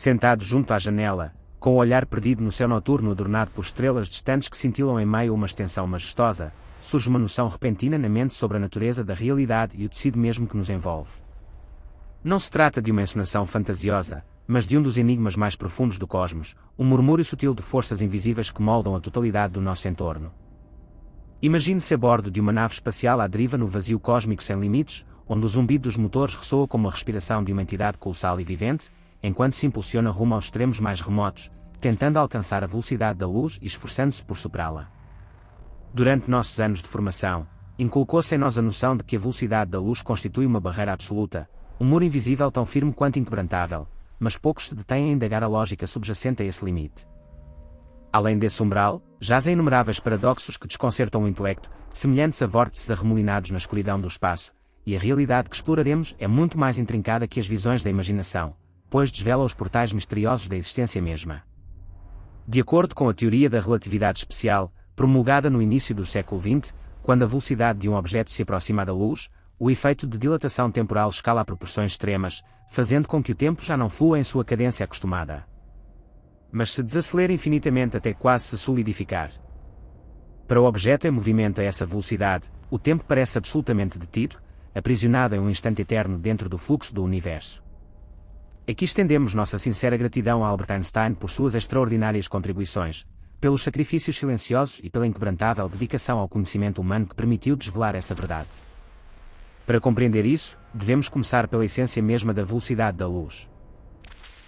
Sentado junto à janela, com o olhar perdido no céu noturno adornado por estrelas distantes que cintilam em meio a uma extensão majestosa, surge uma noção repentina na mente sobre a natureza da realidade e o tecido mesmo que nos envolve. Não se trata de uma encenação fantasiosa, mas de um dos enigmas mais profundos do cosmos, um murmúrio sutil de forças invisíveis que moldam a totalidade do nosso entorno. Imagine-se a bordo de uma nave espacial à deriva no vazio cósmico sem limites, onde o zumbido dos motores ressoa como a respiração de uma entidade colossal e vivente, enquanto se impulsiona rumo aos extremos mais remotos, tentando alcançar a velocidade da luz e esforçando-se por superá-la. Durante nossos anos de formação, inculcou-se em nós a noção de que a velocidade da luz constitui uma barreira absoluta, um muro invisível tão firme quanto inquebrantável, mas poucos se detêm a indagar a lógica subjacente a esse limite. Além desse umbral, jazem inumeráveis paradoxos que desconcertam o intelecto, semelhantes a vórtices arremolinados na escuridão do espaço, e a realidade que exploraremos é muito mais intrincada que as visões da imaginação, pois desvela os portais misteriosos da existência mesma. De acordo com a teoria da relatividade especial, promulgada no início do século XX, quando a velocidade de um objeto se aproxima da luz, o efeito de dilatação temporal escala a proporções extremas, fazendo com que o tempo já não flua em sua cadência acostumada, mas se desacelera infinitamente até quase se solidificar. Para o objeto em movimento a essa velocidade, o tempo parece absolutamente detido, aprisionado em um instante eterno dentro do fluxo do universo. Aqui estendemos nossa sincera gratidão a Albert Einstein por suas extraordinárias contribuições, pelos sacrifícios silenciosos e pela inquebrantável dedicação ao conhecimento humano que permitiu desvelar essa verdade. Para compreender isso, devemos começar pela essência mesma da velocidade da luz.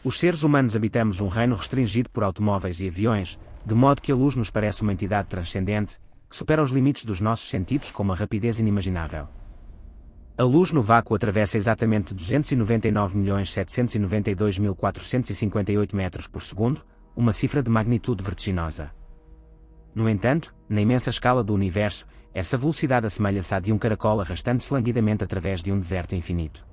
Os seres humanos habitamos um reino restringido por automóveis e aviões, de modo que a luz nos parece uma entidade transcendente, que supera os limites dos nossos sentidos com uma rapidez inimaginável. A luz no vácuo atravessa exatamente 299.792.458 metros por segundo, uma cifra de magnitude vertiginosa. No entanto, na imensa escala do universo, essa velocidade assemelha-se à de um caracol arrastando-se languidamente através de um deserto infinito.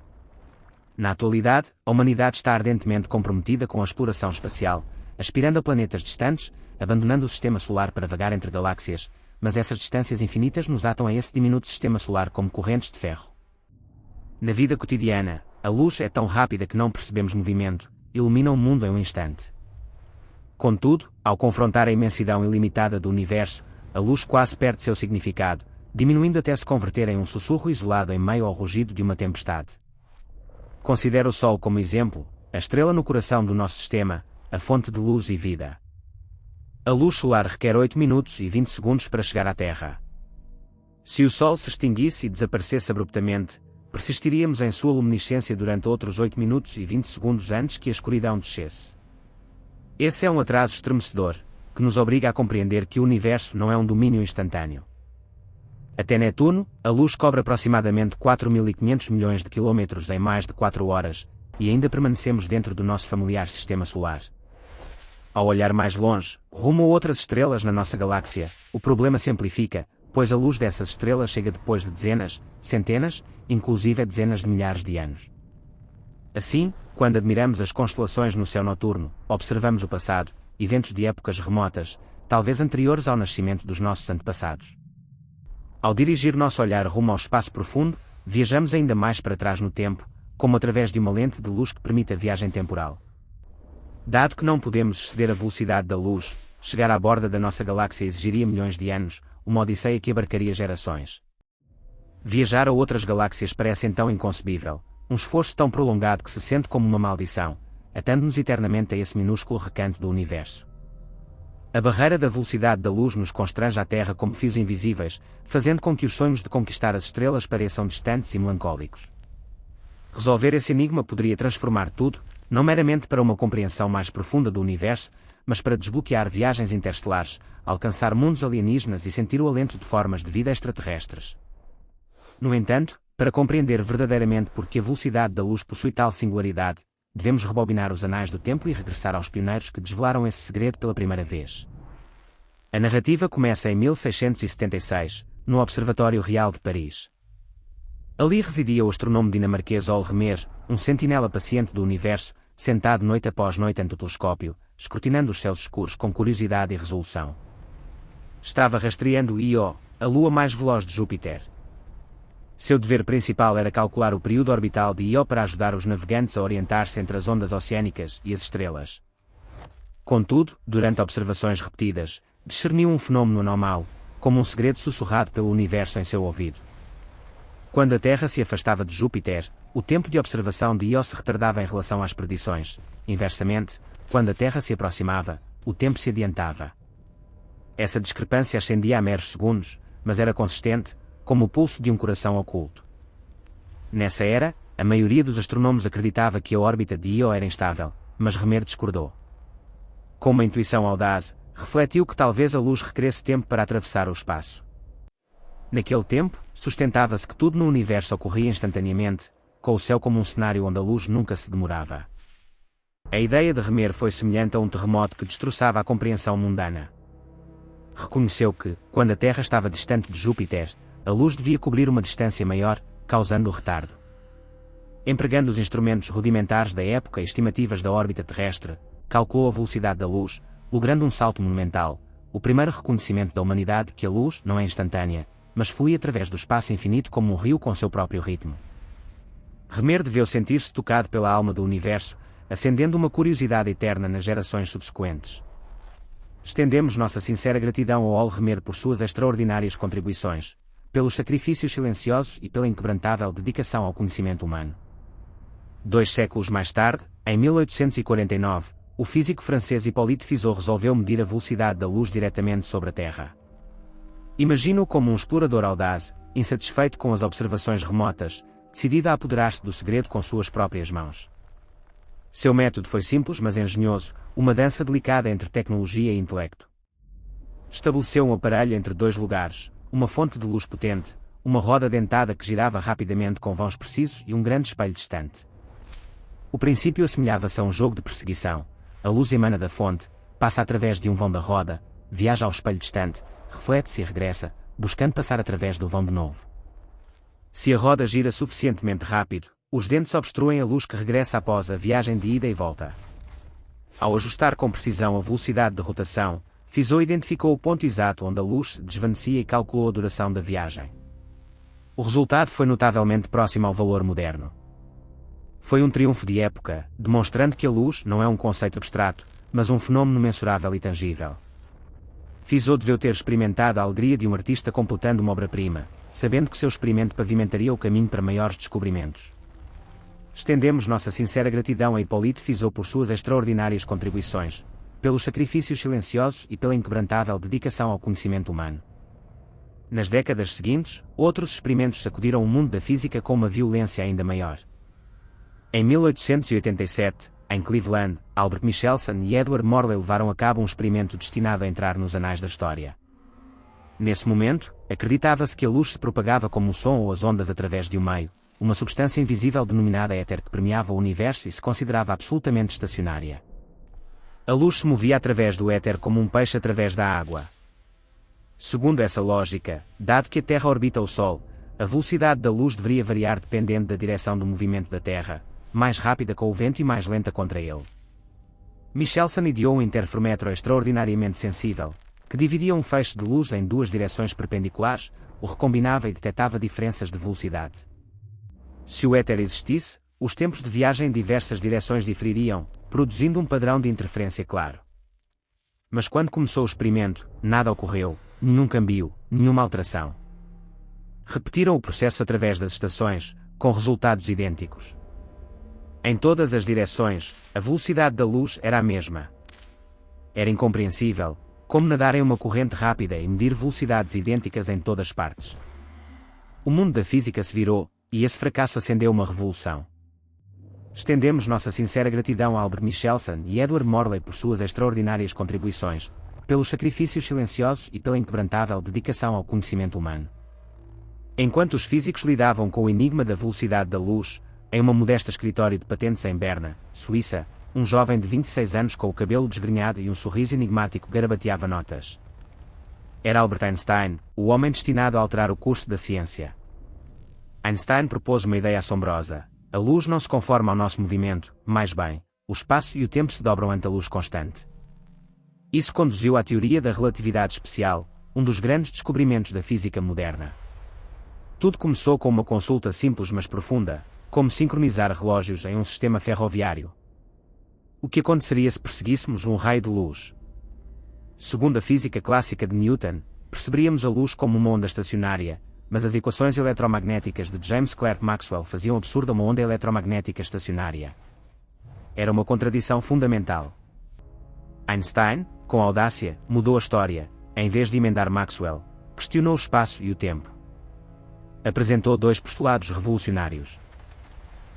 Na atualidade, a humanidade está ardentemente comprometida com a exploração espacial, aspirando a planetas distantes, abandonando o sistema solar para vagar entre galáxias, mas essas distâncias infinitas nos atam a esse diminuto sistema solar como correntes de ferro. Na vida cotidiana, a luz é tão rápida que não percebemos movimento, ilumina o mundo em um instante. Contudo, ao confrontar a imensidão ilimitada do universo, a luz quase perde seu significado, diminuindo até se converter em um sussurro isolado em meio ao rugido de uma tempestade. Considera o Sol como exemplo, a estrela no coração do nosso sistema, a fonte de luz e vida. A luz solar requer 8 minutos e 20 segundos para chegar à Terra. Se o Sol se extinguisse e desaparecesse abruptamente, persistiríamos em sua luminescência durante outros 8 minutos e 20 segundos antes que a escuridão descesse. Esse é um atraso estremecedor, que nos obriga a compreender que o universo não é um domínio instantâneo. Até Netuno, a luz cobre aproximadamente 4.500 milhões de quilômetros em mais de 4 horas, e ainda permanecemos dentro do nosso familiar sistema solar. Ao olhar mais longe, rumo a outras estrelas na nossa galáxia, o problema se amplifica, pois a luz dessas estrelas chega depois de dezenas, centenas, inclusive dezenas de milhares de anos. Assim, quando admiramos as constelações no céu noturno, observamos o passado, eventos de épocas remotas, talvez anteriores ao nascimento dos nossos antepassados. Ao dirigir nosso olhar rumo ao espaço profundo, viajamos ainda mais para trás no tempo, como através de uma lente de luz que permite a viagem temporal. Dado que não podemos exceder a velocidade da luz, chegar à borda da nossa galáxia exigiria milhões de anos, uma odisseia que abarcaria gerações. Viajar a outras galáxias parece então inconcebível, um esforço tão prolongado que se sente como uma maldição, atando-nos eternamente a esse minúsculo recanto do universo. A barreira da velocidade da luz nos constrange à Terra como fios invisíveis, fazendo com que os sonhos de conquistar as estrelas pareçam distantes e melancólicos. Resolver esse enigma poderia transformar tudo, não meramente para uma compreensão mais profunda do universo, mas para desbloquear viagens interestelares, alcançar mundos alienígenas e sentir o alento de formas de vida extraterrestres. No entanto, para compreender verdadeiramente por que a velocidade da luz possui tal singularidade, devemos rebobinar os anais do tempo e regressar aos pioneiros que desvelaram esse segredo pela primeira vez. A narrativa começa em 1676, no Observatório Real de Paris. Ali residia o astrónomo dinamarquês Ole Remer, um sentinela paciente do universo, sentado noite após noite ante o telescópio, escrutinando os céus escuros com curiosidade e resolução. Estava rastreando Io, a lua mais veloz de Júpiter. Seu dever principal era calcular o período orbital de Io para ajudar os navegantes a orientar-se entre as ondas oceânicas e as estrelas. Contudo, durante observações repetidas, discerniu um fenômeno anormal, como um segredo sussurrado pelo universo em seu ouvido. Quando a Terra se afastava de Júpiter, o tempo de observação de Io se retardava em relação às predições. Inversamente, quando a Terra se aproximava, o tempo se adiantava. Essa discrepância ascendia a meros segundos, mas era consistente, como o pulso de um coração oculto. Nessa era, a maioria dos astrónomos acreditava que a órbita de Io era instável, mas Remer discordou. Com uma intuição audaz, refletiu que talvez a luz requeresse tempo para atravessar o espaço. Naquele tempo, sustentava-se que tudo no universo ocorria instantaneamente, com o céu como um cenário onde a luz nunca se demorava. A ideia de Remer foi semelhante a um terremoto que destroçava a compreensão mundana. Reconheceu que, quando a Terra estava distante de Júpiter, a luz devia cobrir uma distância maior, causando o retardo. Empregando os instrumentos rudimentares da época e estimativas da órbita terrestre, calculou a velocidade da luz, logrando um salto monumental, o primeiro reconhecimento da humanidade que a luz não é instantânea, mas flui através do espaço infinito como um rio com seu próprio ritmo. Remer deveu sentir-se tocado pela alma do universo, acendendo uma curiosidade eterna nas gerações subsequentes. Estendemos nossa sincera gratidão ao Ol Remer por suas extraordinárias contribuições, pelos sacrifícios silenciosos e pela inquebrantável dedicação ao conhecimento humano. 2 séculos mais tarde, em 1849, o físico francês Hippolyte Fizeau resolveu medir a velocidade da luz diretamente sobre a Terra. Imagino-o como um explorador audaz, insatisfeito com as observações remotas, decidido a apoderar-se do segredo com suas próprias mãos. Seu método foi simples mas engenhoso, uma dança delicada entre tecnologia e intelecto. Estabeleceu um aparelho entre 2 lugares, uma fonte de luz potente, uma roda dentada que girava rapidamente com vãos precisos e um grande espelho distante. O princípio assemelhava-se a um jogo de perseguição. A luz emana da fonte, passa através de um vão da roda, viaja ao espelho distante, reflete-se e regressa, buscando passar através do vão de novo. Se a roda gira suficientemente rápido, os dentes obstruem a luz que regressa após a viagem de ida e volta. Ao ajustar com precisão a velocidade de rotação, Fizeau identificou o ponto exato onde a luz se desvanecia e calculou a duração da viagem. O resultado foi notavelmente próximo ao valor moderno. Foi um triunfo de época, demonstrando que a luz não é um conceito abstrato, mas um fenômeno mensurável e tangível. Fizeau deveu ter experimentado a alegria de um artista completando uma obra-prima, sabendo que seu experimento pavimentaria o caminho para maiores descobrimentos. Estendemos nossa sincera gratidão a Hippolyte Fizeau por suas extraordinárias contribuições, pelos sacrifícios silenciosos e pela inquebrantável dedicação ao conhecimento humano. Nas décadas seguintes, outros experimentos sacudiram o mundo da física com uma violência ainda maior. Em 1887, em Cleveland, Albert Michelson e Edward Morley levaram a cabo um experimento destinado a entrar nos anais da história. Nesse momento, acreditava-se que a luz se propagava como o som ou as ondas através de um meio, uma substância invisível denominada éter que permeava o universo e se considerava absolutamente estacionária. A luz se movia através do éter como um peixe através da água. Segundo essa lógica, dado que a Terra orbita o Sol, a velocidade da luz deveria variar dependendo da direção do movimento da Terra, mais rápida com o vento e mais lenta contra ele. Michelson ideou um interferómetro extraordinariamente sensível, que dividia um feixe de luz em 2 direções perpendiculares, o recombinava e detectava diferenças de velocidade. Se o éter existisse, os tempos de viagem em diversas direções difeririam, produzindo um padrão de interferência claro. Mas quando começou o experimento, nada ocorreu, nenhum câmbio, nenhuma alteração. Repetiram o processo através das estações, com resultados idênticos. Em todas as direções, a velocidade da luz era a mesma. Era incompreensível, como nadar em uma corrente rápida e medir velocidades idênticas em todas as partes. O mundo da física se virou, e esse fracasso acendeu uma revolução. Estendemos nossa sincera gratidão a Albert Michelson e Edward Morley por suas extraordinárias contribuições, pelos sacrifícios silenciosos e pela inquebrantável dedicação ao conhecimento humano. Enquanto os físicos lidavam com o enigma da velocidade da luz, em um modesto escritório de patentes em Berna, Suíça, um jovem de 26 anos com o cabelo desgrenhado e um sorriso enigmático garabateava notas. Era Albert Einstein, o homem destinado a alterar o curso da ciência. Einstein propôs uma ideia assombrosa. A luz não se conforma ao nosso movimento, mais bem, o espaço e o tempo se dobram ante a luz constante. Isso conduziu à teoria da relatividade especial, um dos grandes descobrimentos da física moderna. Tudo começou com uma consulta simples mas profunda, como sincronizar relógios em um sistema ferroviário. O que aconteceria se perseguíssemos um raio de luz? Segundo a física clássica de Newton, perceberíamos a luz como uma onda estacionária, mas as equações eletromagnéticas de James Clerk Maxwell faziam absurda uma onda eletromagnética estacionária. Era uma contradição fundamental. Einstein, com audácia, mudou a história. Em vez de emendar Maxwell, questionou o espaço e o tempo. Apresentou dois postulados revolucionários.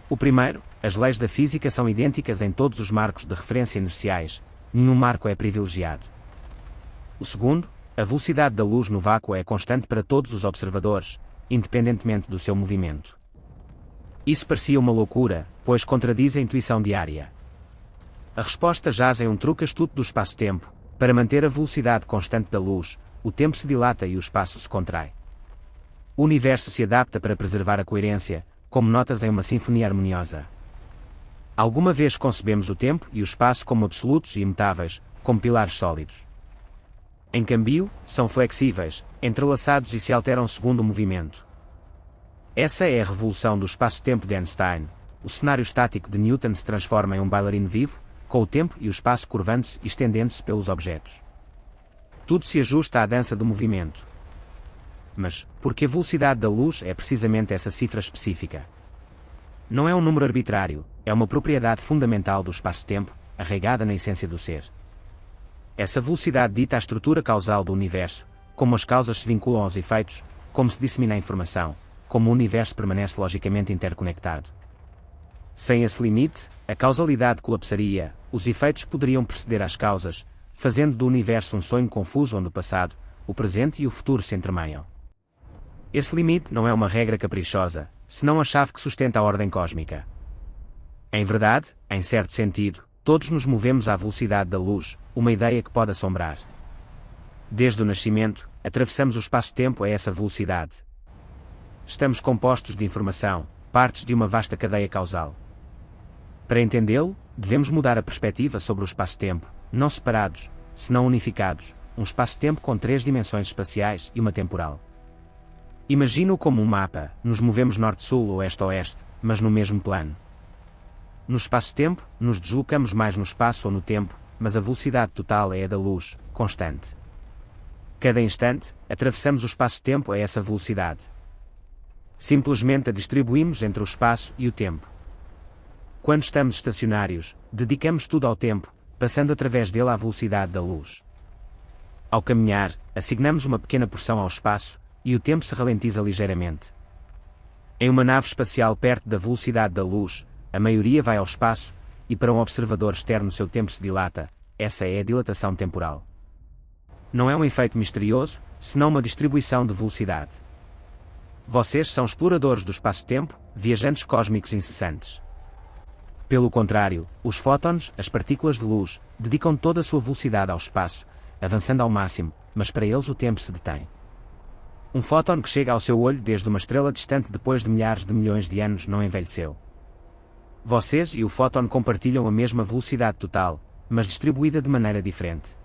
O primeiro, as leis da física são idênticas em todos os marcos de referência inerciais, nenhum marco é privilegiado. O segundo, a velocidade da luz no vácuo é constante para todos os observadores, independentemente do seu movimento. Isso parecia uma loucura, pois contradiz a intuição diária. A resposta jaz em um truque astuto do espaço-tempo. Para manter a velocidade constante da luz, o tempo se dilata e o espaço se contrai. O universo se adapta para preservar a coerência, como notas em uma sinfonia harmoniosa. Alguma vez concebemos o tempo e o espaço como absolutos e imutáveis, como pilares sólidos. Em cambio, são flexíveis, entrelaçados e se alteram segundo o movimento. Essa é a revolução do espaço-tempo de Einstein. O cenário estático de Newton se transforma em um bailarino vivo, com o tempo e o espaço curvando-se e estendendo-se pelos objetos. Tudo se ajusta à dança do movimento. Mas, por que a velocidade da luz é precisamente essa cifra específica? Não é um número arbitrário, é uma propriedade fundamental do espaço-tempo, arraigada na essência do ser. Essa velocidade dita a estrutura causal do universo, como as causas se vinculam aos efeitos, como se dissemina a informação, como o universo permanece logicamente interconectado. Sem esse limite, a causalidade colapsaria, os efeitos poderiam preceder às causas, fazendo do universo um sonho confuso onde o passado, o presente e o futuro se entremeiam. Esse limite não é uma regra caprichosa, senão a chave que sustenta a ordem cósmica. Em verdade, em certo sentido, todos nos movemos à velocidade da luz, uma ideia que pode assombrar. Desde o nascimento, atravessamos o espaço-tempo a essa velocidade. Estamos compostos de informação, partes de uma vasta cadeia causal. Para entendê-lo, devemos mudar a perspectiva sobre o espaço-tempo, não separados, senão unificados, um espaço-tempo com 3 dimensões espaciais e uma temporal. Imagina-o como um mapa, nos movemos norte-sul ou oeste-oeste, mas no mesmo plano. No espaço-tempo, nos deslocamos mais no espaço ou no tempo, mas a velocidade total é a da luz, constante. Cada instante, atravessamos o espaço-tempo a essa velocidade. Simplesmente a distribuímos entre o espaço e o tempo. Quando estamos estacionários, dedicamos tudo ao tempo, passando através dele à velocidade da luz. Ao caminhar, assignamos uma pequena porção ao espaço, e o tempo se ralentiza ligeiramente. Em uma nave espacial perto da velocidade da luz, a maioria vai ao espaço, e para um observador externo seu tempo se dilata. Essa é a dilatação temporal. Não é um efeito misterioso, senão uma distribuição de velocidade. Vocês são exploradores do espaço-tempo, viajantes cósmicos incessantes. Pelo contrário, os fótons, as partículas de luz, dedicam toda a sua velocidade ao espaço, avançando ao máximo, mas para eles o tempo se detém. Um fóton que chega ao seu olho desde uma estrela distante depois de milhares de milhões de anos não envelheceu. Vocês e o fóton compartilham a mesma velocidade total, mas distribuída de maneira diferente.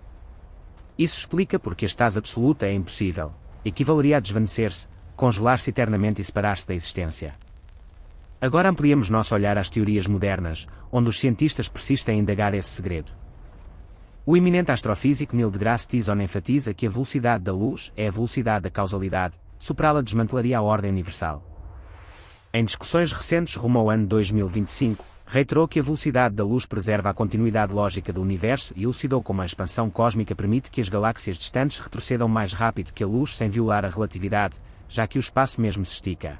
Isso explica porque a estase absoluta é impossível, equivaleria a desvanecer-se, congelar-se eternamente e separar-se da existência. Agora ampliemos nosso olhar às teorias modernas, onde os cientistas persistem em indagar esse segredo. O eminente astrofísico Neil deGrasse Tyson enfatiza que a velocidade da luz é a velocidade da causalidade, superá-la desmantelaria a ordem universal. Em discussões recentes rumo ao ano 2025, reiterou que a velocidade da luz preserva a continuidade lógica do universo e elucidou como a expansão cósmica permite que as galáxias distantes retrocedam mais rápido que a luz sem violar a relatividade, já que o espaço mesmo se estica.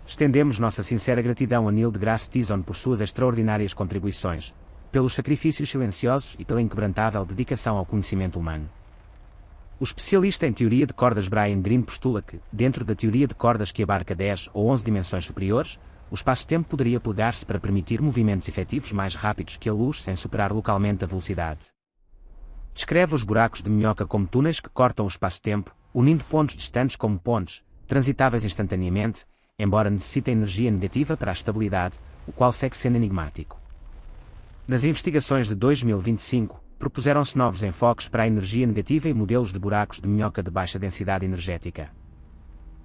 Estendemos nossa sincera gratidão a Neil deGrasse Tyson por suas extraordinárias contribuições, pelos sacrifícios silenciosos e pela inquebrantável dedicação ao conhecimento humano. O especialista em teoria de cordas Brian Greene postula que, dentro da teoria de cordas que abarca 10 ou 11 dimensões superiores, o espaço-tempo poderia plegar-se para permitir movimentos efetivos mais rápidos que a luz sem superar localmente a velocidade. Descreve os buracos de minhoca como túneis que cortam o espaço-tempo, unindo pontos distantes como pontes, transitáveis instantaneamente, embora necessitem energia negativa para a estabilidade, o qual segue sendo enigmático. Nas investigações de 2025, propuseram-se novos enfoques para a energia negativa e modelos de buracos de minhoca de baixa densidade energética.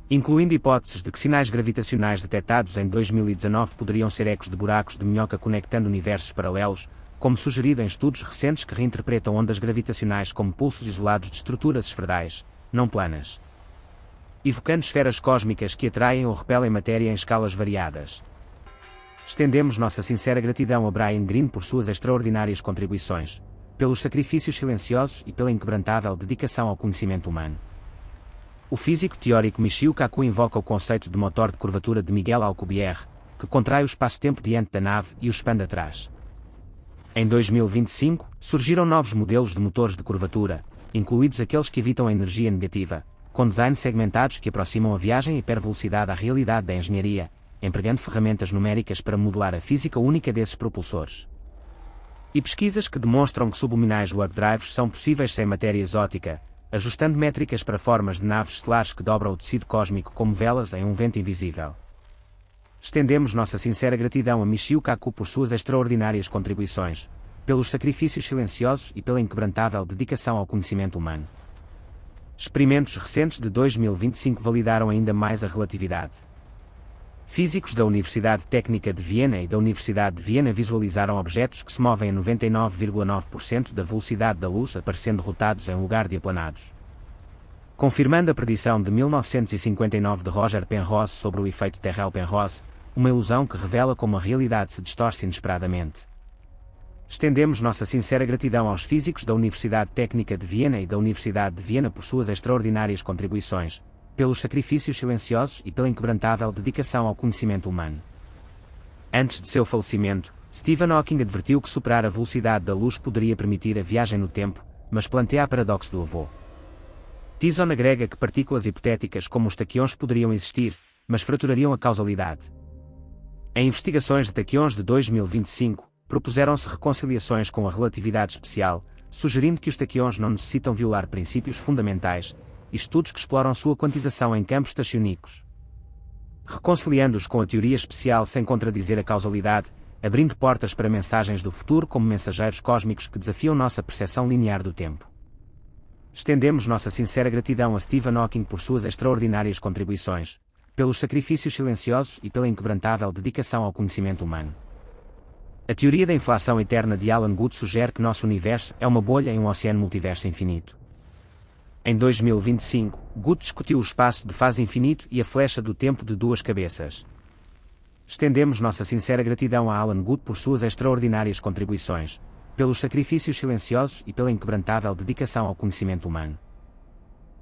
incluindo hipóteses de que sinais gravitacionais detectados em 2019 poderiam ser ecos de buracos de minhoca conectando universos paralelos, como sugerido em estudos recentes que reinterpretam ondas gravitacionais como pulsos isolados de estruturas esferais, não planas, evocando esferas cósmicas que atraem ou repelem matéria em escalas variadas. Estendemos nossa sincera gratidão a Brian Greene por suas extraordinárias contribuições, pelos sacrifícios silenciosos e pela inquebrantável dedicação ao conhecimento humano. O físico teórico Michio Kaku invoca o conceito de motor de curvatura de Miguel Alcubierre, que contrai o espaço-tempo diante da nave e o expande atrás. Em 2025, surgiram novos modelos de motores de curvatura, incluídos aqueles que evitam a energia negativa, com designs segmentados que aproximam a viagem a hipervelocidade à realidade da engenharia, empregando ferramentas numéricas para modelar a física única desses propulsores. E pesquisas que demonstram que subluminais warp drives são possíveis sem matéria exótica, ajustando métricas para formas de naves estelares que dobram o tecido cósmico como velas em um vento invisível. Estendemos nossa sincera gratidão a Michio Kaku por suas extraordinárias contribuições, pelos sacrifícios silenciosos e pela inquebrantável dedicação ao conhecimento humano. Experimentos recentes de 2025 validaram ainda mais a relatividade. Físicos da Universidade Técnica de Viena e da Universidade de Viena visualizaram objetos que se movem a 99,9% da velocidade da luz aparecendo rotados em lugar de aplanados. Confirmando a predição de 1959 de Roger Penrose sobre o efeito Terrell-Penrose, uma ilusão que revela como a realidade se distorce inesperadamente. Estendemos nossa sincera gratidão aos físicos da Universidade Técnica de Viena e da Universidade de Viena por suas extraordinárias contribuições, pelos sacrifícios silenciosos e pela inquebrantável dedicação ao conhecimento humano. Antes de seu falecimento, Stephen Hawking advertiu que superar a velocidade da luz poderia permitir a viagem no tempo, mas planteia o paradoxo do avô. Thiessen agrega que partículas hipotéticas como os taquions poderiam existir, mas fraturariam a causalidade. Em investigações de taquions de 2025, propuseram-se reconciliações com a relatividade especial, sugerindo que os taquions não necessitam violar princípios fundamentais, e estudos que exploram sua quantização em campos taxiónicos. Reconciliando-os com a teoria especial sem contradizer a causalidade, abrindo portas para mensagens do futuro como mensageiros cósmicos que desafiam nossa percepção linear do tempo. Estendemos nossa sincera gratidão a Stephen Hawking por suas extraordinárias contribuições, pelos sacrifícios silenciosos e pela inquebrantável dedicação ao conhecimento humano. A teoria da inflação eterna de Alan Guth sugere que nosso universo é uma bolha em um oceano multiverso infinito. Em 2025, Guth discutiu o espaço de fase infinito e a flecha do tempo de duas cabeças. Estendemos nossa sincera gratidão a Alan Guth por suas extraordinárias contribuições, pelos sacrifícios silenciosos e pela inquebrantável dedicação ao conhecimento humano.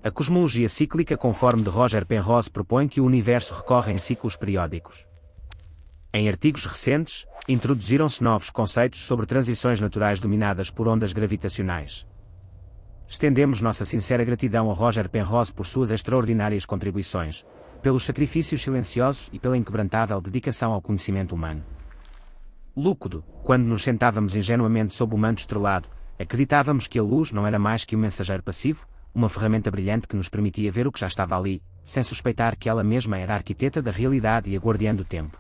A cosmologia cíclica conforme de Roger Penrose propõe que o universo recorre em ciclos periódicos. Em artigos recentes, introduziram-se novos conceitos sobre transições naturais dominadas por ondas gravitacionais. Estendemos nossa sincera gratidão a Roger Penrose por suas extraordinárias contribuições, pelos sacrifícios silenciosos e pela inquebrantável dedicação ao conhecimento humano. Lúcido, quando nos sentávamos ingenuamente sob o manto estrelado, acreditávamos que a luz não era mais que um mensageiro passivo, uma ferramenta brilhante que nos permitia ver o que já estava ali, sem suspeitar que ela mesma era a arquiteta da realidade e a guardiã do tempo.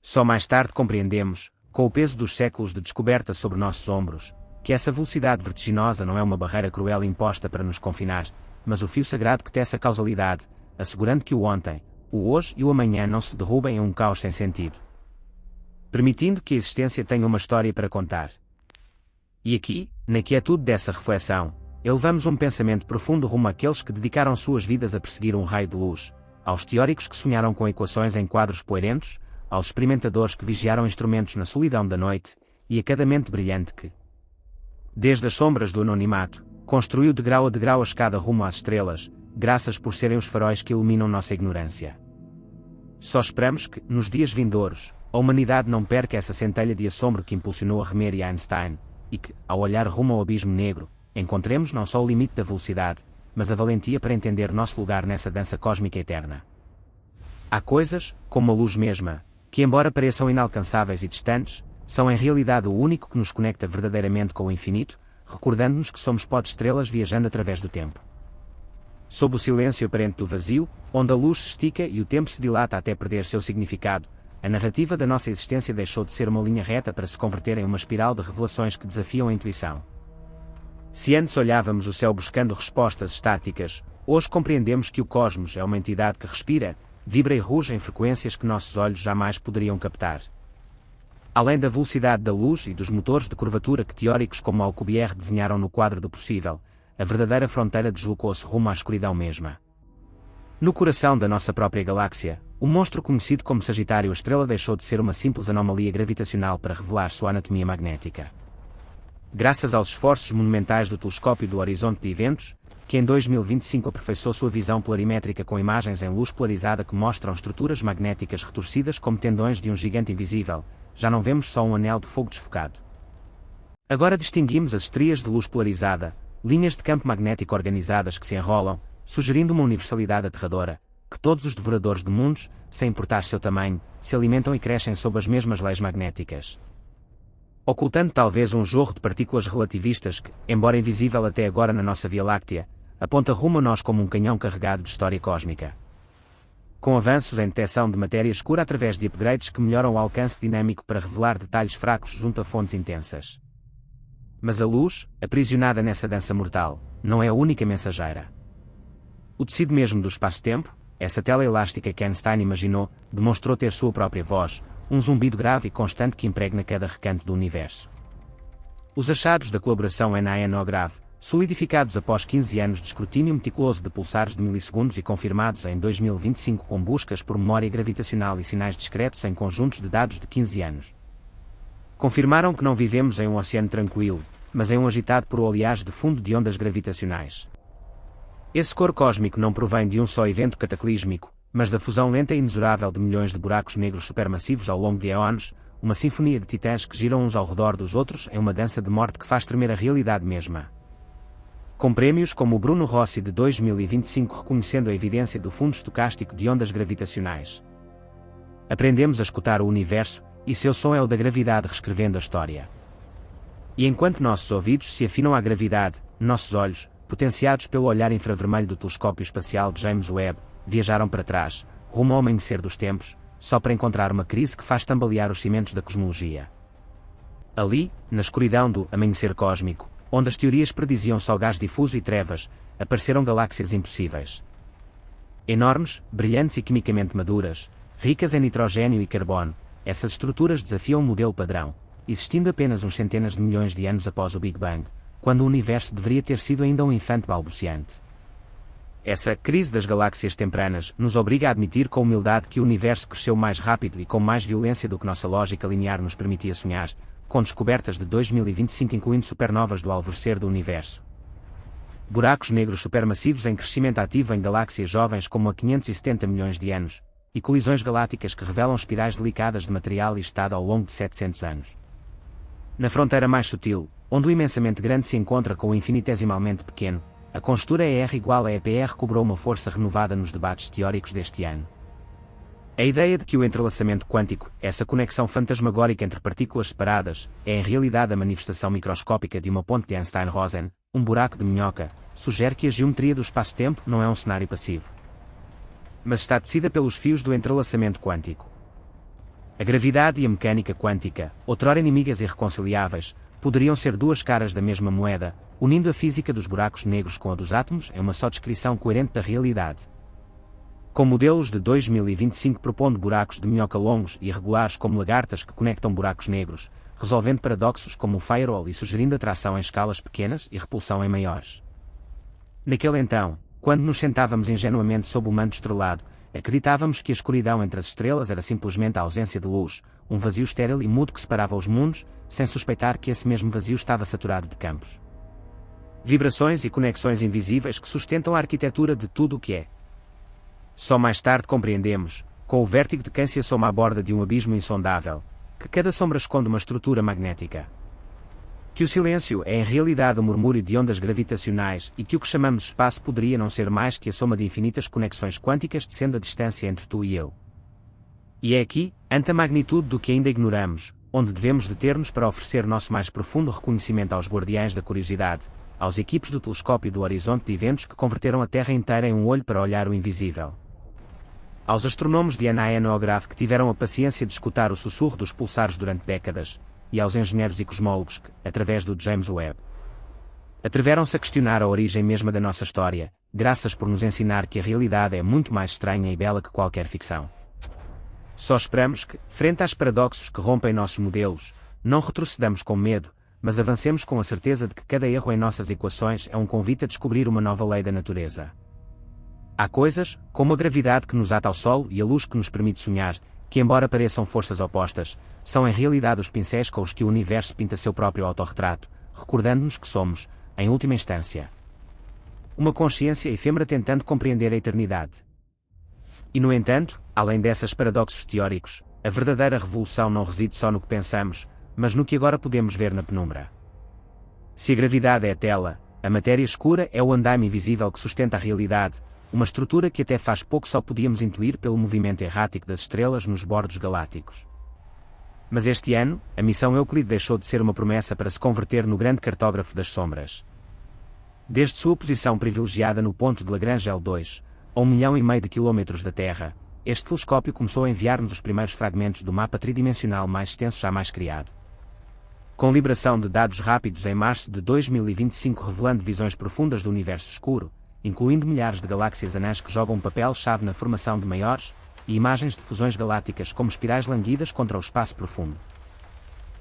Só mais tarde compreendemos, com o peso dos séculos de descoberta sobre nossos ombros, que essa velocidade vertiginosa não é uma barreira cruel imposta para nos confinar, mas o fio sagrado que tece a causalidade, assegurando que o ontem, o hoje e o amanhã não se derrubem em um caos sem sentido, permitindo que a existência tenha uma história para contar. E aqui, na quietude dessa reflexão, elevamos um pensamento profundo rumo àqueles que dedicaram suas vidas a perseguir um raio de luz, aos teóricos que sonharam com equações em quadros poeirentos, aos experimentadores que vigiaram instrumentos na solidão da noite, e a cada mente brilhante que, desde as sombras do anonimato, construiu degrau a degrau a escada rumo às estrelas, graças por serem os faróis que iluminam nossa ignorância. Só esperamos que, nos dias vindouros, a humanidade não perca essa centelha de assombro que impulsionou a Remer e Einstein, e que, ao olhar rumo ao abismo negro, encontremos não só o limite da velocidade, mas a valentia para entender nosso lugar nessa dança cósmica eterna. Há coisas, como a luz mesma, que embora pareçam inalcançáveis e distantes, são em realidade o único que nos conecta verdadeiramente com o infinito, recordando-nos que somos pó de estrelas viajando através do tempo. Sob o silêncio aparente do vazio, onde a luz se estica e o tempo se dilata até perder seu significado, a narrativa da nossa existência deixou de ser uma linha reta para se converter em uma espiral de revelações que desafiam a intuição. Se antes olhávamos o céu buscando respostas estáticas, Hoje compreendemos que o cosmos é uma entidade que respira, vibra e ruge em frequências que nossos olhos jamais poderiam captar. Além da velocidade da luz e dos motores de curvatura que teóricos como Alcubierre desenharam no quadro do possível, a verdadeira fronteira deslocou-se rumo à escuridão mesma. No coração da nossa própria galáxia, o monstro conhecido como Sagitário, a estrela deixou de ser uma simples anomalia gravitacional para revelar sua anatomia magnética. Graças aos esforços monumentais do telescópio do Horizonte de Eventos, que em 2025 aperfeiçoou sua visão polarimétrica com imagens em luz polarizada que mostram estruturas magnéticas retorcidas como tendões de um gigante invisível, já não vemos só um anel de fogo desfocado. Agora distinguimos as estrias de luz polarizada, linhas de campo magnético organizadas que se enrolam, sugerindo uma universalidade aterradora, que todos os devoradores de mundos, sem importar seu tamanho, se alimentam e crescem sob as mesmas leis magnéticas. Ocultando talvez um jorro de partículas relativistas que, embora invisível até agora na nossa Via Láctea, aponta rumo a nós como um canhão carregado de história cósmica. Com avanços em detecção de matéria escura através de upgrades que melhoram o alcance dinâmico para revelar detalhes fracos junto a fontes intensas. Mas a luz, aprisionada nessa dança mortal, não é a única mensageira. O tecido mesmo do espaço-tempo, essa tela elástica que Einstein imaginou, demonstrou ter sua própria voz, um zumbido grave e constante que impregna cada recanto do universo. Os achados da colaboração NaNO-grave, solidificados após 15 anos de escrutínio meticuloso de pulsares de milissegundos e confirmados em 2025 com buscas por memória gravitacional e sinais discretos em conjuntos de dados de 15 anos, confirmaram que não vivemos em um oceano tranquilo, mas em um agitado por oleagem de fundo de ondas gravitacionais. Esse cor cósmico não provém de um só evento cataclísmico, mas da fusão lenta e inexorável de milhões de buracos negros supermassivos ao longo de eões, uma sinfonia de titãs que giram uns ao redor dos outros em uma dança de morte que faz tremer a realidade mesma. Com prêmios como o Bruno Rossi de 2025 reconhecendo a evidência do fundo estocástico de ondas gravitacionais. Aprendemos a escutar o universo, e seu som é o da gravidade reescrevendo a história. E enquanto nossos ouvidos se afinam à gravidade, nossos olhos, potenciados pelo olhar infravermelho do telescópio espacial de James Webb, viajaram para trás, rumo ao amanhecer dos tempos, só para encontrar uma crise que faz tambalear os cimentos da cosmologia. Ali, na escuridão do amanhecer cósmico, onde as teorias prediziam só gás difuso e trevas, apareceram galáxias impossíveis. Enormes, brilhantes e quimicamente maduras, ricas em nitrogênio e carbono, essas estruturas desafiam o modelo padrão, existindo apenas uns centenas de milhões de anos após o Big Bang, quando o universo deveria ter sido ainda um infante balbuciante. Essa crise das galáxias tempranas nos obriga a admitir com humildade que o universo cresceu mais rápido e com mais violência do que nossa lógica linear nos permitia sonhar, com descobertas de 2025 incluindo supernovas do alvorecer do universo. Buracos negros supermassivos em crescimento ativo em galáxias jovens como há 570 milhões de anos, e colisões galácticas que revelam espirais delicadas de material e estado ao longo de 700 anos. Na fronteira mais sutil, onde o imensamente grande se encontra com o infinitesimalmente pequeno, a conjectura ER igual a EPR cobrou uma força renovada nos debates teóricos deste ano. A ideia de que o entrelaçamento quântico, essa conexão fantasmagórica entre partículas separadas, é em realidade a manifestação microscópica de uma ponte de Einstein-Rosen, um buraco de minhoca, sugere que a geometria do espaço-tempo não é um cenário passivo, mas está tecida pelos fios do entrelaçamento quântico. A gravidade e a mecânica quântica, outrora inimigas irreconciliáveis, poderiam ser duas caras da mesma moeda, unindo a física dos buracos negros com a dos átomos em uma só descrição coerente da realidade. Com modelos de 2025 propondo buracos de minhoca longos e irregulares como lagartas que conectam buracos negros, resolvendo paradoxos como o firewall e sugerindo atração em escalas pequenas e repulsão em maiores. Naquele então, quando nos sentávamos ingenuamente sob o manto estrelado, acreditávamos que a escuridão entre as estrelas era simplesmente a ausência de luz, um vazio estéril e mudo que separava os mundos, sem suspeitar que esse mesmo vazio estava saturado de campos, vibrações e conexões invisíveis que sustentam a arquitetura de tudo o que é. Só mais tarde compreendemos, com o vértigo de quem se assoma à borda de um abismo insondável, que cada sombra esconde uma estrutura magnética. Que o silêncio é em realidade um murmúrio de ondas gravitacionais e que o que chamamos de espaço poderia não ser mais que a soma de infinitas conexões quânticas descendo a distância entre tu e eu. E é aqui, ante a magnitude do que ainda ignoramos, onde devemos deter-nos para oferecer nosso mais profundo reconhecimento aos guardiães da curiosidade, aos equipes do telescópio do Horizonte de Eventos que converteram a Terra inteira em um olho para olhar o invisível. Aos astronomos de NaNO-grave que tiveram a paciência de escutar o sussurro dos pulsares durante décadas, e aos engenheiros e cosmólogos que, através do James Webb, atreveram-se a questionar a origem mesma da nossa história, graças por nos ensinar que a realidade é muito mais estranha e bela que qualquer ficção. Só esperamos que, frente aos paradoxos que rompem nossos modelos, não retrocedamos com medo, mas avancemos com a certeza de que cada erro em nossas equações é um convite a descobrir uma nova lei da natureza. Há coisas, como a gravidade que nos ata ao Sol e a luz que nos permite sonhar, que embora pareçam forças opostas, são em realidade os pincéis com os que o universo pinta seu próprio autorretrato, recordando-nos que somos, em última instância, uma consciência efêmera tentando compreender a eternidade. E no entanto, além desses paradoxos teóricos, a verdadeira revolução não reside só no que pensamos, mas no que agora podemos ver na penumbra. Se a gravidade é a tela, a matéria escura é o andaime invisível que sustenta a realidade, uma estrutura que até faz pouco só podíamos intuir pelo movimento errático das estrelas nos bordos galácticos. Mas este ano, a missão Euclide deixou de ser uma promessa para se converter no grande cartógrafo das sombras. Desde sua posição privilegiada no ponto de Lagrange L2, a 1,5 milhão de quilómetros da Terra, este telescópio começou a enviar-nos os primeiros fragmentos do mapa tridimensional mais extenso jamais criado. Com liberação de dados rápidos em março de 2025 revelando visões profundas do universo escuro, incluindo milhares de galáxias anãs que jogam um papel-chave na formação de maiores, e imagens de fusões galácticas como espirais languidas contra o espaço profundo,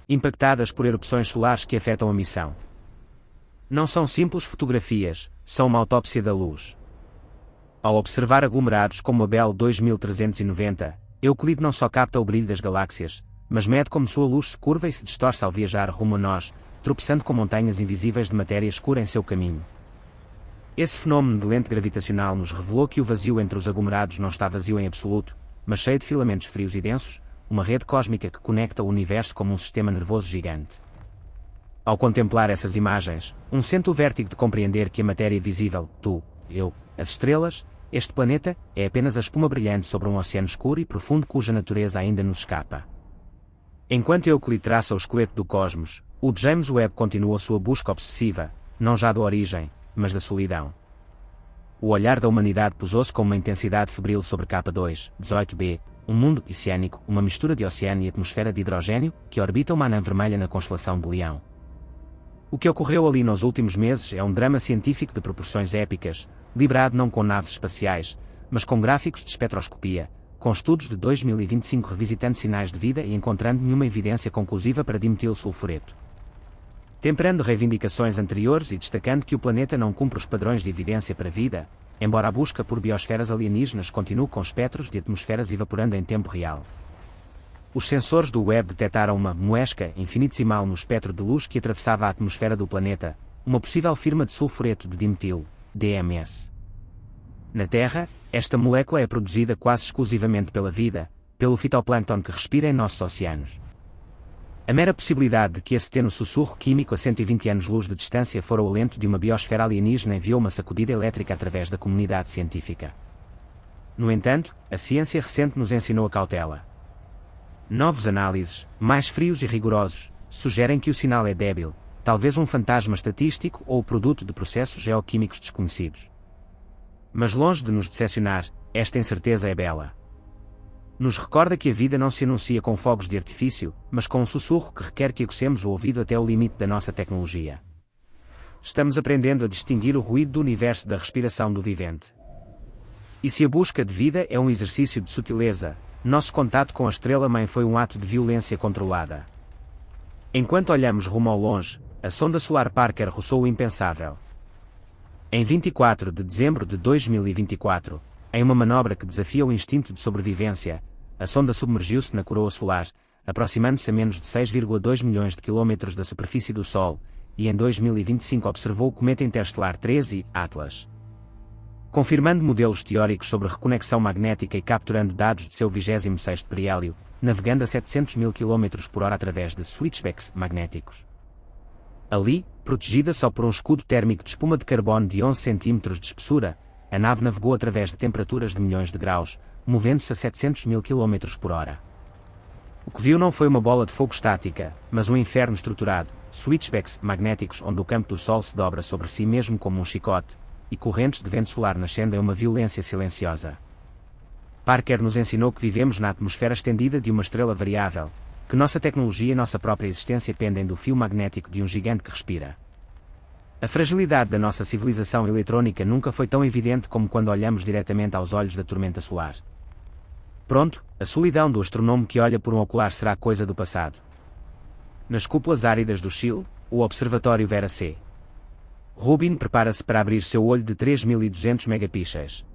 impactadas por erupções solares que afetam a missão. Não são simples fotografias, são uma autópsia da luz. Ao observar aglomerados como a Bell 2390, Euclide não só capta o brilho das galáxias, mas mede como sua luz se curva e se distorce ao viajar rumo a nós, tropeçando com montanhas invisíveis de matéria escura em seu caminho. Esse fenômeno de lente gravitacional nos revelou que o vazio entre os aglomerados não está vazio em absoluto, mas cheio de filamentos frios e densos, uma rede cósmica que conecta o universo como um sistema nervoso gigante. Ao contemplar essas imagens, sente o vértigo de compreender que a matéria visível, tu, eu, as estrelas, este planeta, é apenas a espuma brilhante sobre um oceano escuro e profundo cuja natureza ainda nos escapa. Enquanto Euclide traça o esqueleto do cosmos, o James Webb continua sua busca obsessiva, não já da origem, mas da solidão. O olhar da humanidade posou-se com uma intensidade febril sobre K2, 18b, um mundo oceânico, uma mistura de oceano e atmosfera de hidrogênio, que orbita uma anã vermelha na constelação de Leão. O que ocorreu ali nos últimos meses é um drama científico de proporções épicas, librado não com naves espaciais, mas com gráficos de espectroscopia, com estudos de 2025 revisitando sinais de vida e encontrando nenhuma evidência conclusiva para dimetilsulfureto. Temperando reivindicações anteriores e destacando que o planeta não cumpre os padrões de evidência para a vida, embora a busca por biosferas alienígenas continue com espectros de atmosferas evaporando em tempo real. Os sensores do Webb detectaram uma moesca infinitesimal no espectro de luz que atravessava a atmosfera do planeta, uma possível firma de sulfureto de dimetil, DMS. Na Terra, esta molécula é produzida quase exclusivamente pela vida, pelo fitoplâncton que respira em nossos oceanos. A mera possibilidade de que esse tênue sussurro químico a 120 anos-luz de distância fora o alento de uma biosfera alienígena enviou uma sacudida elétrica através da comunidade científica. No entanto, a ciência recente nos ensinou a cautela. Novos análises, mais frios e rigorosos, sugerem que o sinal é débil, talvez um fantasma estatístico ou o produto de processos geoquímicos desconhecidos. Mas longe de nos decepcionar, esta incerteza é bela. Nos recorda que a vida não se anuncia com fogos de artifício, mas com um sussurro que requer que aguçemos o ouvido até o limite da nossa tecnologia. Estamos aprendendo a distinguir o ruído do universo da respiração do vivente. E se a busca de vida é um exercício de sutileza, nosso contato com a estrela-mãe foi um ato de violência controlada. Enquanto olhamos rumo ao longe, a sonda solar Parker roçou o impensável. Em 24 de dezembro de 2024, em uma manobra que desafia o instinto de sobrevivência, a sonda submergiu-se na coroa solar, aproximando-se a menos de 6,2 milhões de quilómetros da superfície do Sol, e em 2025 observou o cometa interestelar 13, Atlas. Confirmando modelos teóricos sobre reconexão magnética e capturando dados de seu 26º periélio, navegando a 700 mil km por hora através de switchbacks magnéticos. Ali, protegida só por um escudo térmico de espuma de carbono de 11 cm de espessura, a nave navegou através de temperaturas de milhões de graus, movendo-se a 700 mil km por hora. O que viu não foi uma bola de fogo estática, mas um inferno estruturado, switchbacks magnéticos onde o campo do Sol se dobra sobre si mesmo como um chicote, e correntes de vento solar nascendo em uma violência silenciosa. Parker nos ensinou que vivemos na atmosfera estendida de uma estrela variável, que nossa tecnologia e nossa própria existência pendem do fio magnético de um gigante que respira. A fragilidade da nossa civilização eletrônica nunca foi tão evidente como quando olhamos diretamente aos olhos da tormenta solar. Pronto, a solidão do astrónomo que olha por um ocular será coisa do passado. Nas cúpulas áridas do Chile, o Observatório Vera C. Rubin prepara-se para abrir seu olho de 3200 megapixels.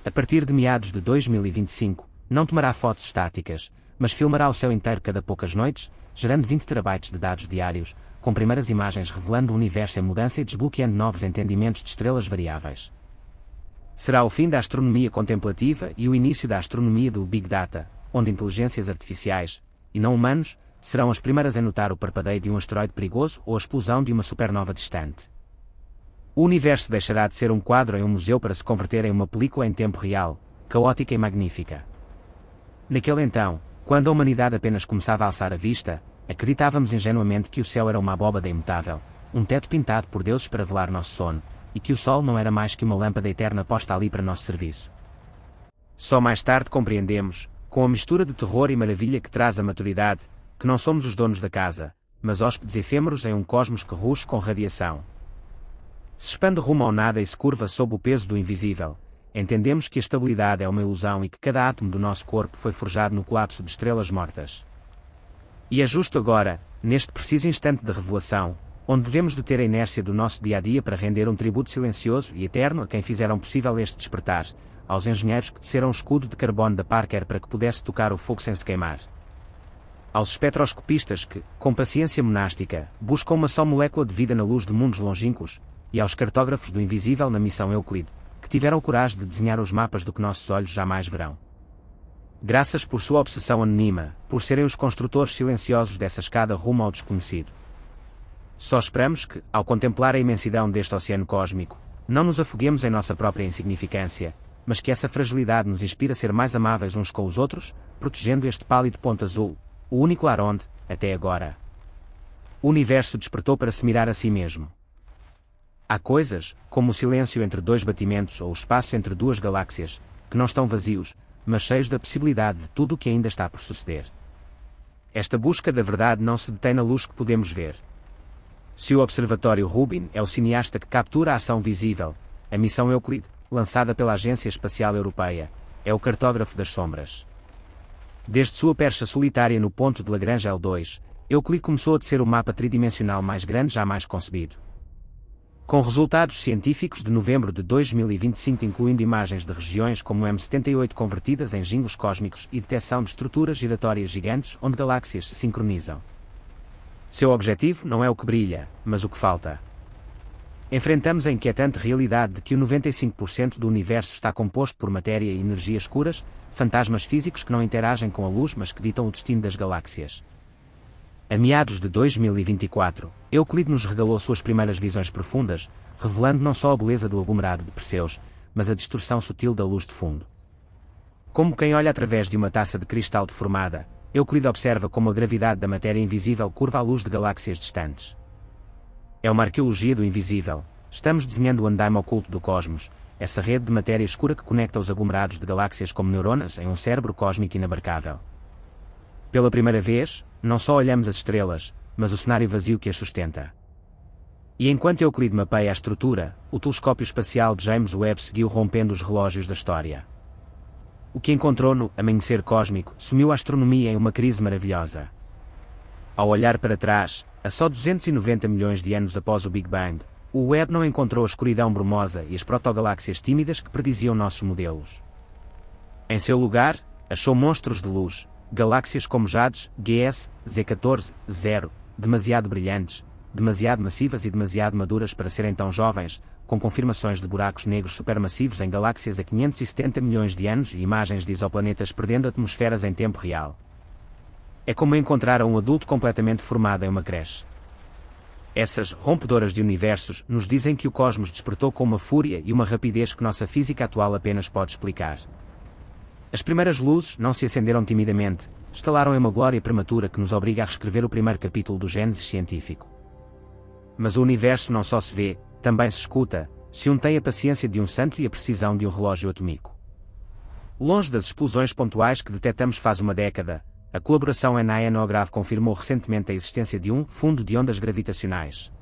A partir de meados de 2025, não tomará fotos estáticas, mas filmará o céu inteiro cada poucas noites, gerando 20 terabytes de dados diários, com primeiras imagens revelando o universo em mudança e desbloqueando novos entendimentos de estrelas variáveis. Será o fim da astronomia contemplativa e o início da astronomia do Big Data, onde inteligências artificiais, e não humanos, serão as primeiras a notar o parpadeio de um asteroide perigoso ou a explosão de uma supernova distante. O universo deixará de ser um quadro em um museu para se converter em uma película em tempo real, caótica e magnífica. Naquele então, quando a humanidade apenas começava a alçar a vista, acreditávamos ingenuamente que o céu era uma abóbada imutável, um teto pintado por deuses para velar nosso sono, e que o sol não era mais que uma lâmpada eterna posta ali para nosso serviço. Só mais tarde compreendemos, com a mistura de terror e maravilha que traz a maturidade, que não somos os donos da casa, mas hóspedes efêmeros em um cosmos que ruge com radiação. Se expande rumo ao nada e se curva sob o peso do invisível, entendemos que a estabilidade é uma ilusão e que cada átomo do nosso corpo foi forjado no colapso de estrelas mortas. E é justo agora, neste preciso instante de revelação, onde devemos deter a inércia do nosso dia-a-dia para render um tributo silencioso e eterno a quem fizeram possível este despertar, aos engenheiros que teceram o escudo de carbono da Parker para que pudesse tocar o fogo sem se queimar. Aos espectroscopistas que, com paciência monástica, buscam uma só molécula de vida na luz de mundos longínquos, e aos cartógrafos do invisível na missão Euclide, que tiveram coragem de desenhar os mapas do que nossos olhos jamais verão. Graças por sua obsessão anônima, por serem os construtores silenciosos dessa escada rumo ao desconhecido. Só esperamos que, ao contemplar a imensidão deste oceano cósmico, não nos afoguemos em nossa própria insignificância, mas que essa fragilidade nos inspire a ser mais amáveis uns com os outros, protegendo este pálido ponto azul, o único lar onde, até agora, o universo despertou para se mirar a si mesmo. Há coisas, como o silêncio entre dois batimentos ou o espaço entre duas galáxias, que não estão vazios, mas cheios da possibilidade de tudo o que ainda está por suceder. Esta busca da verdade não se detém na luz que podemos ver. Se o Observatório Rubin é o cineasta que captura a ação visível, a missão Euclide, lançada pela Agência Espacial Europeia, é o cartógrafo das sombras. Desde sua percha solitária no ponto de Lagrange L2, Euclide começou a tecer o mapa tridimensional mais grande jamais concebido. Com resultados científicos de novembro de 2025 incluindo imagens de regiões como M78 convertidas em jingles cósmicos e detecção de estruturas giratórias gigantes onde galáxias se sincronizam. Seu objetivo não é o que brilha, mas o que falta. Enfrentamos a inquietante realidade de que o 95% do universo está composto por matéria e energia escuras, fantasmas físicos que não interagem com a luz mas que ditam o destino das galáxias. A meados de 2024, Euclide nos regalou suas primeiras visões profundas, revelando não só a beleza do aglomerado de Perseus, mas a distorção sutil da luz de fundo. Como quem olha através de uma taça de cristal deformada, Euclide observa como a gravidade da matéria invisível curva a luz de galáxias distantes. É uma arqueologia do invisível. Estamos desenhando o andaime oculto do cosmos, essa rede de matéria escura que conecta os aglomerados de galáxias como neuronas em um cérebro cósmico inabarcável. Pela primeira vez, não só olhamos as estrelas, mas o cenário vazio que as sustenta. E enquanto Euclide mapeia a estrutura, o telescópio espacial de James Webb seguiu rompendo os relógios da história. O que encontrou no amanhecer cósmico sumiu a astronomia em uma crise maravilhosa. Ao olhar para trás, a só 290 milhões de anos após o Big Bang, o Webb não encontrou a escuridão brumosa e as protogaláxias tímidas que prediziam nossos modelos. Em seu lugar, achou monstros de luz, galáxias como Jades, GS, Z14, Zero, demasiado brilhantes, demasiado massivas e demasiado maduras para serem tão jovens, com confirmações de buracos negros supermassivos em galáxias a 570 milhões de anos e imagens de exoplanetas perdendo atmosferas em tempo real. É como encontrar um adulto completamente formado em uma creche. Essas rompedoras de universos nos dizem que o cosmos despertou com uma fúria e uma rapidez que nossa física atual apenas pode explicar. As primeiras luzes não se acenderam timidamente, estalaram em uma glória prematura que nos obriga a reescrever o primeiro capítulo do Gênesis científico. Mas o universo não só se vê, também se escuta, se um tem a paciência de um santo e a precisão de um relógio atômico. Longe das explosões pontuais que detectamos faz uma década, a colaboração NANOGRAV confirmou recentemente a existência de um fundo de ondas gravitacionais.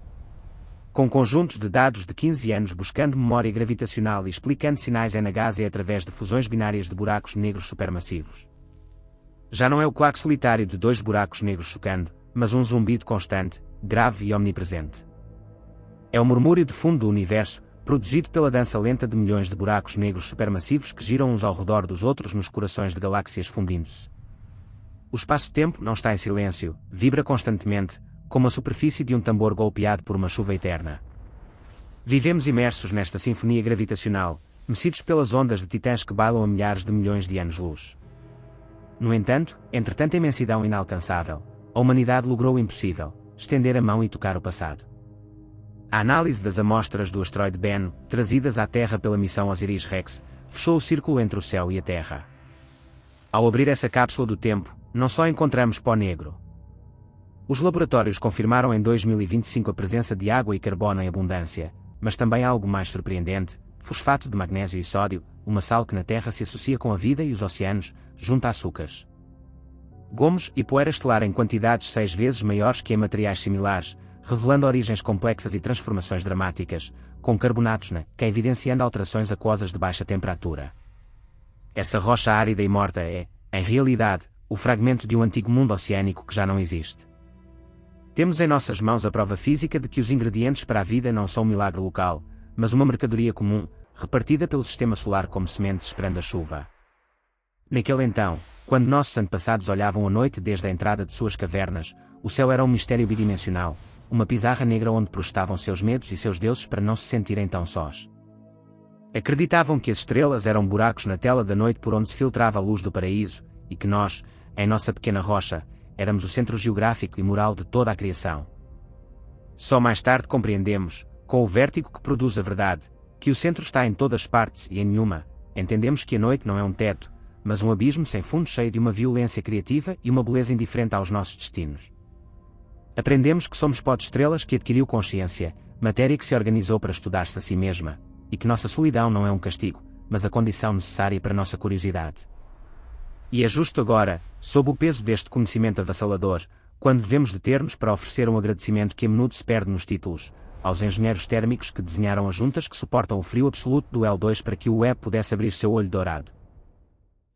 com conjuntos de dados de 15 anos buscando memória gravitacional e explicando sinais NHZ através de fusões binárias de buracos negros supermassivos. Já não é o claque solitário de dois buracos negros chocando, mas um zumbido constante, grave e omnipresente. É o murmúrio de fundo do universo, produzido pela dança lenta de milhões de buracos negros supermassivos que giram uns ao redor dos outros nos corações de galáxias fundindo-se. O espaço-tempo não está em silêncio, vibra constantemente, como a superfície de um tambor golpeado por uma chuva eterna. Vivemos imersos nesta sinfonia gravitacional, mecidos pelas ondas de titãs que bailam a milhares de milhões de anos-luz. No entanto, entre tanta imensidão inalcançável, a humanidade logrou o impossível, estender a mão e tocar o passado. A análise das amostras do asteroide Bennu, trazidas à Terra pela missão Osiris-Rex, fechou o círculo entre o céu e a Terra. Ao abrir essa cápsula do tempo, não só encontramos pó negro. Os laboratórios confirmaram em 2025 a presença de água e carbono em abundância, mas também algo mais surpreendente, fosfato de magnésio e sódio, uma sal que na Terra se associa com a vida e os oceanos, junto a açúcares. Gomos e poeira estelar em quantidades 6 vezes maiores que em materiais similares, revelando origens complexas e transformações dramáticas, com carbonatos que evidenciando alterações aquosas de baixa temperatura. Essa rocha árida e morta é, em realidade, o fragmento de um antigo mundo oceânico que já não existe. Temos em nossas mãos a prova física de que os ingredientes para a vida não são um milagre local, mas uma mercadoria comum, repartida pelo sistema solar como sementes esperando a chuva. Naquele então, quando nossos antepassados olhavam a noite desde a entrada de suas cavernas, o céu era um mistério bidimensional, uma pizarra negra onde projetavam seus medos e seus deuses para não se sentirem tão sós. Acreditavam que as estrelas eram buracos na tela da noite por onde se filtrava a luz do paraíso, e que nós, em nossa pequena rocha, éramos o centro geográfico e moral de toda a criação. Só mais tarde compreendemos, com o vértigo que produz a verdade, que o centro está em todas as partes e em nenhuma. Entendemos que a noite não é um teto, mas um abismo sem fundo cheio de uma violência criativa e uma beleza indiferente aos nossos destinos. Aprendemos que somos pó de estrelas que adquiriu consciência, matéria que se organizou para estudar-se a si mesma, e que nossa solidão não é um castigo, mas a condição necessária para nossa curiosidade. E é justo agora, sob o peso deste conhecimento avassalador, quando devemos deter-nos para oferecer um agradecimento que a menudo se perde nos títulos, aos engenheiros térmicos que desenharam as juntas que suportam o frio absoluto do L2 para que o web pudesse abrir seu olho dourado.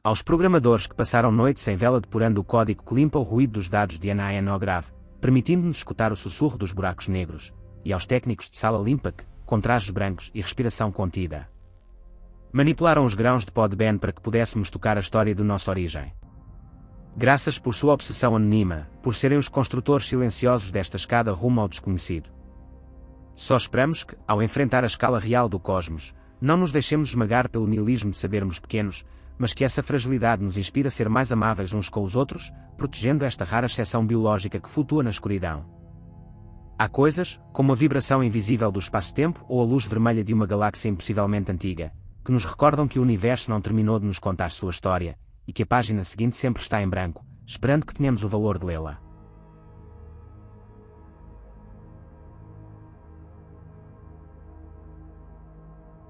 Aos programadores que passaram noites em vela depurando o código que limpa o ruído dos dados de NaNO grave, permitindo-nos escutar o sussurro dos buracos negros, e aos técnicos de sala limpa que, com trajes brancos e respiração contida, manipularam os grãos de pó de Bennu para que pudéssemos tocar a história de nossa origem. Graças por sua obsessão anônima, por serem os construtores silenciosos desta escada rumo ao desconhecido. Só esperamos que, ao enfrentar a escala real do cosmos, não nos deixemos esmagar pelo niilismo de sabermos pequenos, mas que essa fragilidade nos inspire a ser mais amáveis uns com os outros, protegendo esta rara exceção biológica que flutua na escuridão. Há coisas, como a vibração invisível do espaço-tempo ou a luz vermelha de uma galáxia impossivelmente antiga, que nos recordam que o universo não terminou de nos contar sua história, e que a página seguinte sempre está em branco, esperando que tenhamos o valor de lê-la.